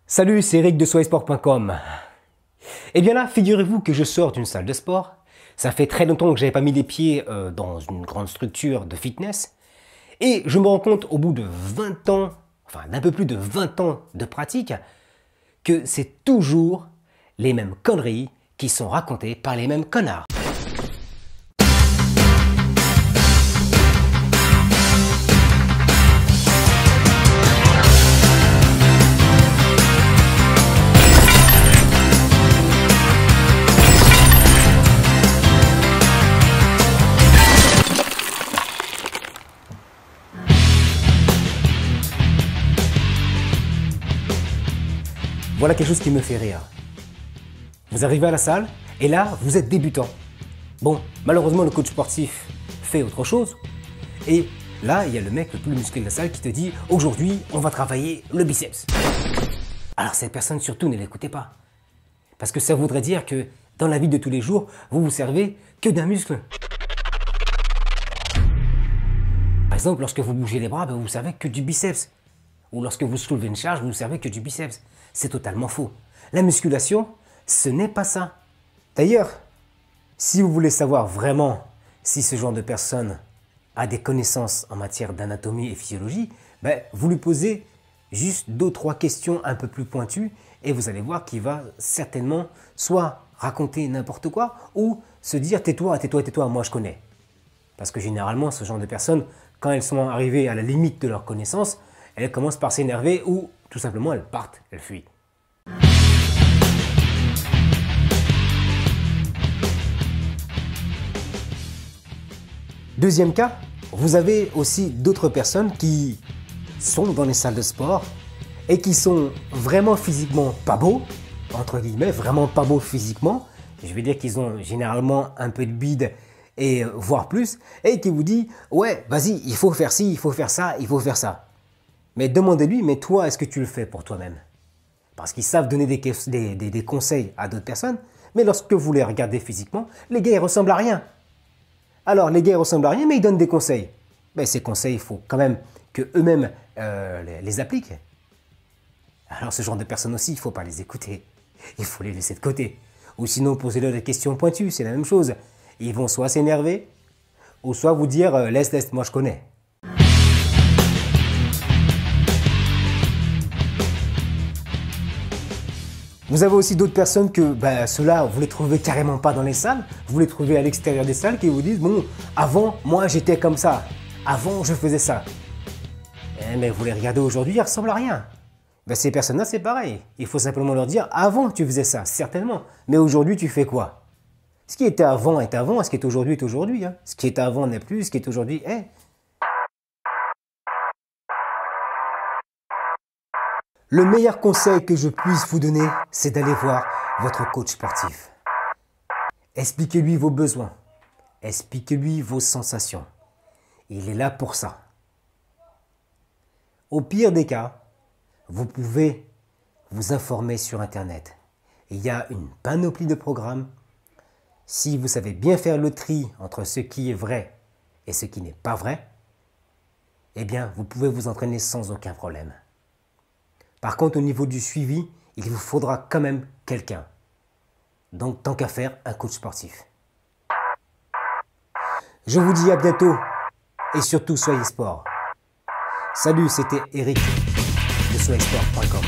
Salut, c'est Eric de soysport.com. Et bien là, figurez-vous que je sors d'une salle de sport. Ça fait très longtemps que j'avais pas mis les pieds dans une grande structure de fitness. Et je me rends compte au bout de 20 ans, enfin d'un peu plus de 20 ans de pratique, que c'est toujours les mêmes conneries qui sont racontées par les mêmes connards. Voilà quelque chose qui me fait rire. Vous arrivez à la salle et là, vous êtes débutant. Bon, malheureusement, le coach sportif fait autre chose. Et là, il y a le mec le plus musclé de la salle qui te dit « Aujourd'hui, on va travailler le biceps ». Alors cette personne, surtout, ne l'écoutez pas. Parce que ça voudrait dire que dans la vie de tous les jours, vous vous servez que d'un muscle. Par exemple, lorsque vous bougez les bras, vous ne servez que du biceps. Ou lorsque vous soulevez une charge, vous ne servez que du biceps. C'est totalement faux. La musculation, ce n'est pas ça. D'ailleurs, si vous voulez savoir vraiment si ce genre de personne a des connaissances en matière d'anatomie et physiologie, vous lui posez juste 2 ou 3 questions un peu plus pointues et vous allez voir qu'il va certainement soit raconter n'importe quoi ou se dire « tais-toi, tais-toi, tais-toi, moi je connais ». Parce que généralement, ce genre de personnes, quand elles sont arrivées à la limite de leur connaissance, elles commencent par s'énerver ou tout simplement elles partent, elles fuient. Deuxième cas, vous avez aussi d'autres personnes qui sont dans les salles de sport et qui sont vraiment physiquement pas beaux, entre guillemets, vraiment pas beaux physiquement. Je veux dire qu'ils ont généralement un peu de bide et voire plus, et qui vous dit « Ouais, vas-y, il faut faire ci, il faut faire ça, il faut faire ça ». Mais demandez-lui, mais toi, est-ce que tu le fais pour toi-même? Parce qu'ils savent donner des conseils à d'autres personnes, mais lorsque vous les regardez physiquement, les gars, ils ressemblent à rien. Alors, les gars, ils ressemblent à rien, mais ils donnent des conseils. Mais ces conseils, il faut quand même qu'eux-mêmes les appliquent. Alors, ce genre de personnes aussi, il ne faut pas les écouter. Il faut les laisser de côté. Ou sinon, posez-leur des questions pointues, c'est la même chose. Ils vont soit s'énerver, ou soit vous dire « Laisse, moi je connais ». Vous avez aussi d'autres personnes que ceux-là, vous les trouvez carrément pas dans les salles, vous les trouvez à l'extérieur des salles qui vous disent « Bon, avant, moi j'étais comme ça, avant je faisais ça ». Mais vous les regardez aujourd'hui, ils ne ressemblent à rien. Ces personnes-là, c'est pareil. Il faut simplement leur dire « Avant, tu faisais ça, certainement. Mais aujourd'hui, tu fais quoi ?» Ce qui était avant est avant, ce qui est aujourd'hui est aujourd'hui. Ce qui est avant n'est plus, ce qui est aujourd'hui est. Le meilleur conseil que je puisse vous donner, c'est d'aller voir votre coach sportif. Expliquez-lui vos besoins. Expliquez-lui vos sensations. Il est là pour ça. Au pire des cas, vous pouvez vous informer sur Internet. Il y a une panoplie de programmes. Si vous savez bien faire le tri entre ce qui est vrai et ce qui n'est pas vrai, eh bien, vous pouvez vous entraîner sans aucun problème. Par contre, au niveau du suivi, il vous faudra quand même quelqu'un. Donc, tant qu'à faire, un coach sportif. Je vous dis à bientôt et surtout, soyez sport. Salut, c'était Eric de soysport.com.